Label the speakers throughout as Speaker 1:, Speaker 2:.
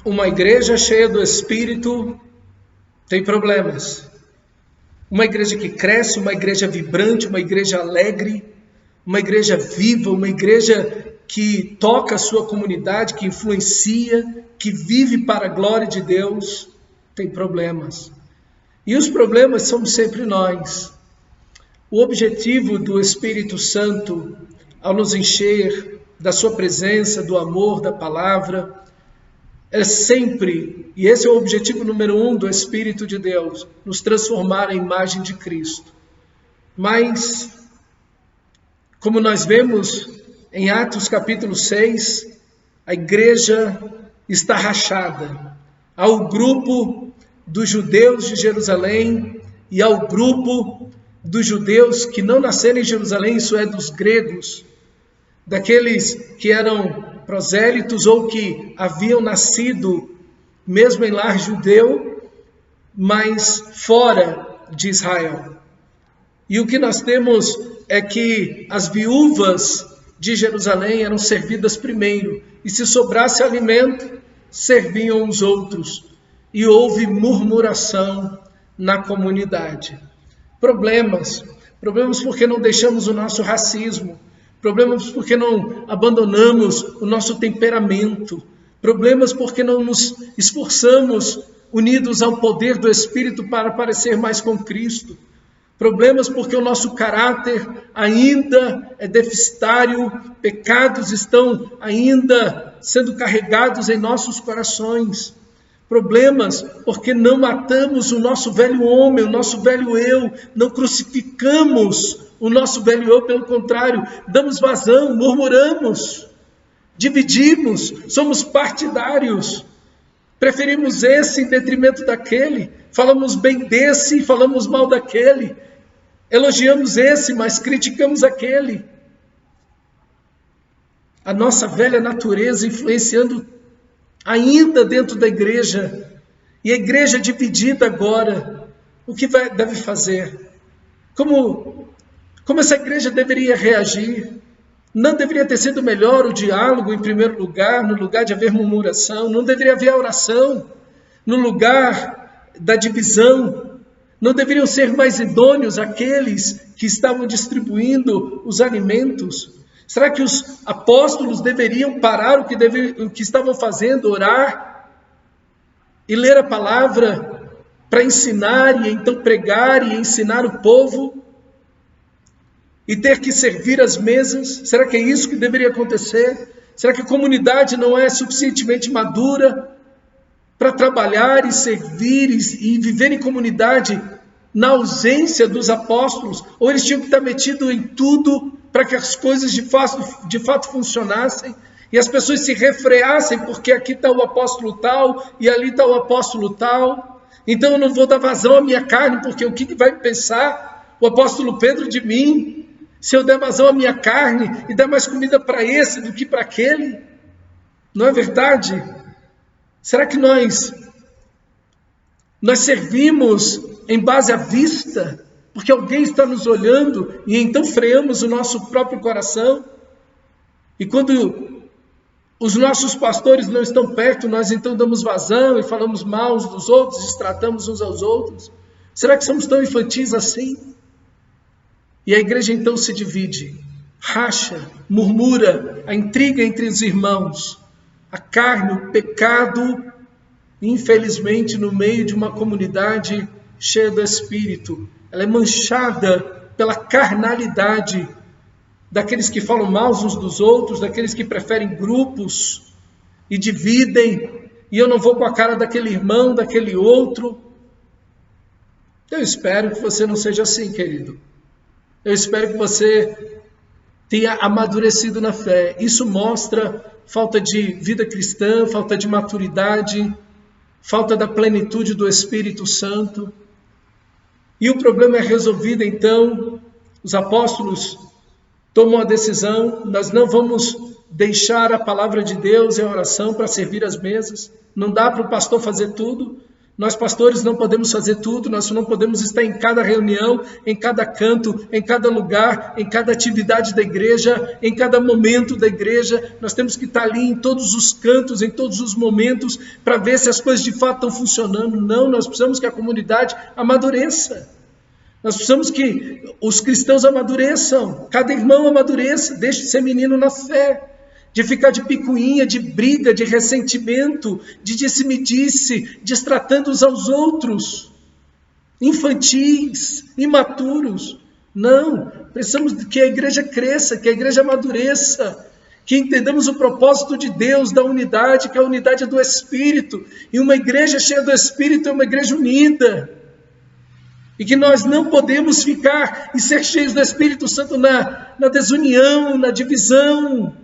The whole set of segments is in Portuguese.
Speaker 1: Uma igreja cheia do Espírito tem problemas. Uma igreja que cresce, uma igreja vibrante, uma igreja alegre, uma igreja viva, uma igreja que toca a sua comunidade, que influencia, que vive para a glória de Deus, tem problemas. E os problemas somos sempre nós. O objetivo do Espírito Santo, ao nos encher da sua presença, do amor, da palavra, é sempre, e esse é o objetivo número 1 do Espírito de Deus, nos transformar à imagem de Cristo. Mas, como nós vemos em Atos capítulo 6, a igreja está rachada. Há o grupo dos judeus de Jerusalém e há o grupo dos judeus que não nasceram em Jerusalém, isso é, dos gregos, daqueles que eram prosélitos ou que haviam nascido mesmo em lar judeu, mas fora de Israel. E o que nós temos é que as viúvas de Jerusalém eram servidas primeiro, e se sobrasse alimento, serviam os outros, e houve murmuração na comunidade. Problemas porque não deixamos o nosso racismo, problemas porque não abandonamos o nosso temperamento, problemas porque não nos esforçamos unidos ao poder do Espírito para parecer mais com Cristo, problemas porque o nosso caráter ainda é deficitário, pecados estão ainda sendo carregados em nossos corações, problemas porque não matamos o nosso velho homem, o nosso velho eu, não crucificamos o nosso velho eu, pelo contrário, damos vazão, murmuramos, dividimos, somos partidários, preferimos esse em detrimento daquele, falamos bem desse e falamos mal daquele, elogiamos esse, mas criticamos aquele. A nossa velha natureza influenciando ainda dentro da igreja, e a igreja dividida agora, o que deve fazer? Como essa igreja deveria reagir? Não deveria ter sido melhor o diálogo em primeiro lugar, no lugar de haver murmuração? Não deveria haver a oração no lugar da divisão? Não deveriam ser mais idôneos aqueles que estavam distribuindo os alimentos? Será que os apóstolos deveriam parar o que estavam fazendo, orar e ler a palavra para ensinar e então pregar e ensinar o povo e ter que servir as mesas? Será que é isso que deveria acontecer? Será que a comunidade não é suficientemente madura para trabalhar e servir e viver em comunidade na ausência dos apóstolos? Ou eles tinham que estar metidos em tudo para que as coisas de fato funcionassem, e as pessoas se refreassem, porque aqui está o apóstolo tal, e ali está o apóstolo tal, então eu não vou dar vazão à minha carne, porque o que vai pensar o apóstolo Pedro de mim, se eu der vazão à minha carne, e der mais comida para esse do que para aquele? Não é verdade? Será que nós servimos em base à vista, porque alguém está nos olhando, e então freamos o nosso próprio coração? E quando os nossos pastores não estão perto, nós então damos vazão e falamos mal uns dos outros, destratamos uns aos outros? Será que somos tão infantis assim? E a igreja então se divide, racha, murmura, a intriga entre os irmãos, a carne, o pecado, infelizmente no meio de uma comunidade cheia do Espírito, ela é manchada pela carnalidade daqueles que falam mal uns dos outros, daqueles que preferem grupos e dividem, e eu não vou com a cara daquele irmão, daquele outro. Eu espero que você não seja assim, querido. Eu espero que você tenha amadurecido na fé. Isso mostra falta de vida cristã, falta de maturidade, falta da plenitude do Espírito Santo. E o problema é resolvido, então, os apóstolos tomam a decisão: nós não vamos deixar a palavra de Deus e a oração para servir as mesas. Não dá para o pastor fazer tudo. Nós pastores não podemos fazer tudo, nós não podemos estar em cada reunião, em cada canto, em cada lugar, em cada atividade da igreja, em cada momento da igreja. Nós temos que estar ali em todos os cantos, em todos os momentos, para ver se as coisas de fato estão funcionando. Não, nós precisamos que a comunidade amadureça. Nós precisamos que os cristãos amadureçam, cada irmão amadureça, deixe de ser menino na fé, de ficar de picuinha, de briga, de ressentimento, de disse-me-disse, destratando uns aos outros, infantis, imaturos. Não, precisamos que a igreja cresça, que a igreja amadureça, que entendamos o propósito de Deus, da unidade, que é a unidade do Espírito, e uma igreja cheia do Espírito é uma igreja unida, e que nós não podemos ficar e ser cheios do Espírito Santo na desunião, na divisão,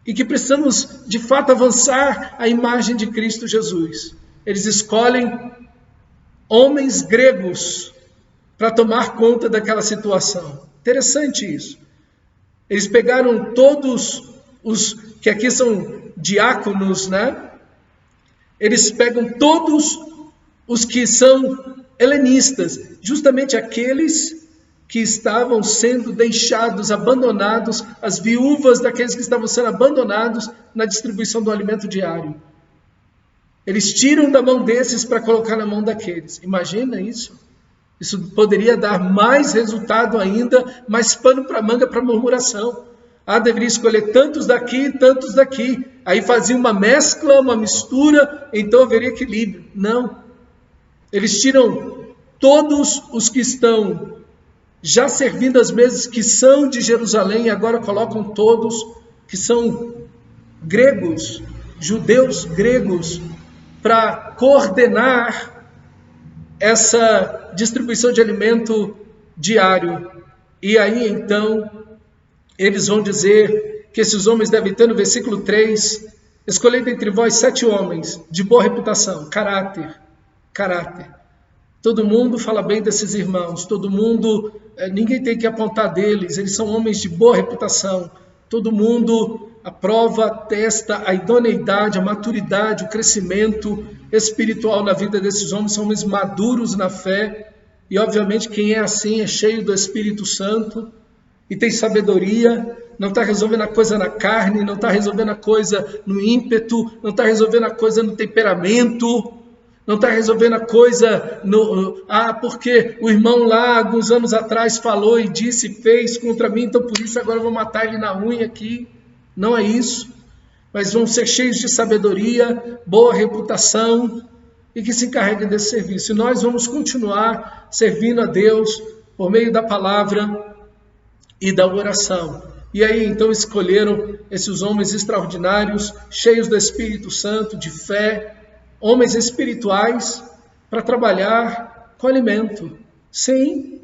Speaker 1: e que precisamos, de fato, avançar a imagem de Cristo Jesus. Eles escolhem homens gregos para tomar conta daquela situação. Interessante isso. Eles pegaram todos os, que aqui são diáconos, né? Eles pegam todos os que são helenistas, justamente aqueles que estavam sendo deixados, abandonados, as viúvas daqueles que estavam sendo abandonados na distribuição do alimento diário. Eles tiram da mão desses para colocar na mão daqueles. Imagina isso. Isso poderia dar mais resultado ainda, mais pano para manga para murmuração. Ah, deveria escolher tantos daqui, tantos daqui. Aí fazia uma mescla, uma mistura, então haveria equilíbrio. Não. Eles tiram todos os que estão já servindo as mesas, que são de Jerusalém, e agora colocam todos que são gregos, judeus gregos, para coordenar essa distribuição de alimento diário. E aí então eles vão dizer que esses homens devem ter, no versículo 3, escolhei dentre vós 7 homens de boa reputação, caráter. Todo mundo fala bem desses irmãos, todo mundo, ninguém tem que apontar deles, eles são homens de boa reputação. Todo mundo aprova, atesta a idoneidade, a maturidade, o crescimento espiritual na vida desses homens, são homens maduros na fé. E obviamente quem é assim é cheio do Espírito Santo e tem sabedoria, não está resolvendo a coisa na carne, não está resolvendo a coisa no ímpeto, não está resolvendo a coisa no temperamento, não está resolvendo a coisa porque o irmão lá, alguns anos atrás, falou e disse, fez contra mim, então por isso agora eu vou matar ele na unha aqui. Não é isso. Mas vão ser cheios de sabedoria, boa reputação e que se encarreguem desse serviço. E nós vamos continuar servindo a Deus por meio da palavra e da oração. E aí então escolheram esses homens extraordinários, cheios do Espírito Santo, de fé, homens espirituais para trabalhar com alimento. Sim.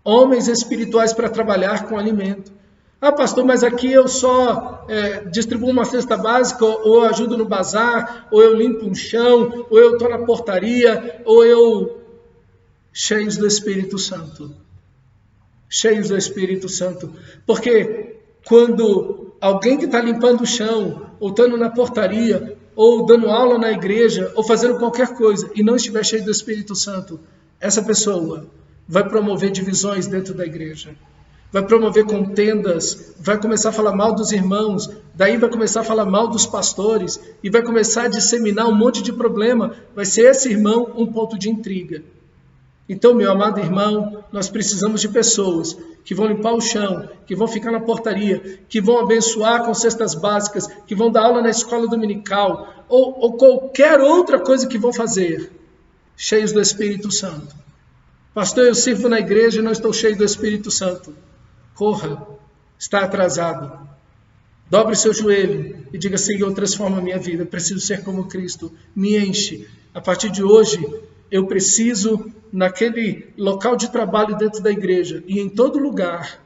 Speaker 1: Homens espirituais para trabalhar com alimento. Ah, pastor, mas aqui eu só distribuo uma cesta básica, ou eu ajudo no bazar, ou eu limpo um chão, ou eu estou na portaria, ou eu... Cheios do Espírito Santo. Cheios do Espírito Santo. Porque quando alguém que está limpando o chão, ou estando na portaria, ou dando aula na igreja, ou fazendo qualquer coisa, e não estiver cheio do Espírito Santo, essa pessoa vai promover divisões dentro da igreja, vai promover contendas, vai começar a falar mal dos irmãos, daí vai começar a falar mal dos pastores, e vai começar a disseminar um monte de problema, vai ser esse irmão um ponto de intriga. Então, meu amado irmão, nós precisamos de pessoas que vão limpar o chão, que vão ficar na portaria, que vão abençoar com cestas básicas, que vão dar aula na escola dominical, ou qualquer outra coisa que vão fazer, cheios do Espírito Santo. Pastor, eu sirvo na igreja e não estou cheio do Espírito Santo. Corra, está atrasado. Dobre seu joelho e diga, Senhor, transforma a minha vida, eu preciso ser como Cristo, me enche. A partir de hoje, eu preciso, naquele local de trabalho dentro da igreja e em todo lugar,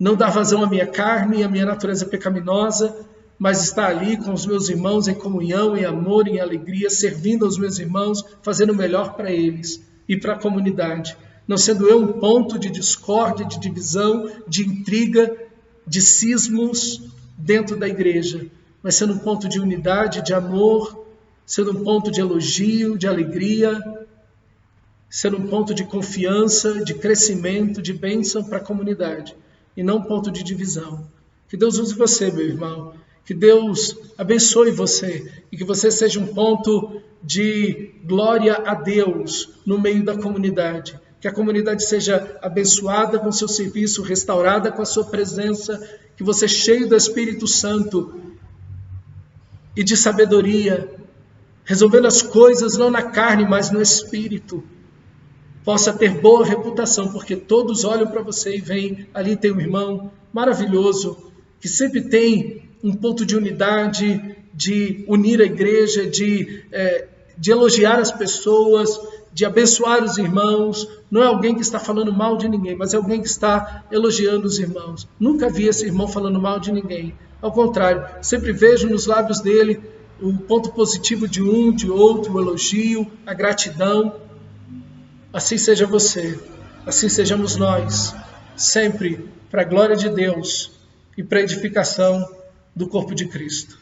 Speaker 1: não dar vazão à minha carne, à minha natureza pecaminosa, mas estar ali com os meus irmãos em comunhão, em amor, em alegria, servindo aos meus irmãos, fazendo o melhor para eles e para a comunidade. Não sendo eu um ponto de discórdia, de divisão, de intriga, de cismos dentro da igreja, mas sendo um ponto de unidade, de amor sendo um ponto de elogio, de alegria, sendo um ponto de confiança, de crescimento, de bênção para a comunidade, e não um ponto de divisão. Que Deus use você, meu irmão. Que Deus abençoe você e que você seja um ponto de glória a Deus no meio da comunidade. Que a comunidade seja abençoada com seu serviço, restaurada com a sua presença, que você, cheio do Espírito Santo e de sabedoria, resolvendo as coisas não na carne, mas no Espírito, possa ter boa reputação, porque todos olham para você e veem, ali tem um irmão maravilhoso, que sempre tem um ponto de unidade, de unir a igreja, de elogiar as pessoas, de abençoar os irmãos. Não é alguém que está falando mal de ninguém, mas é alguém que está elogiando os irmãos. Nunca vi esse irmão falando mal de ninguém. Ao contrário, sempre vejo nos lábios dele o ponto positivo de um, de outro, o elogio, a gratidão. Assim seja você, assim sejamos nós, sempre para a glória de Deus e para a edificação do corpo de Cristo.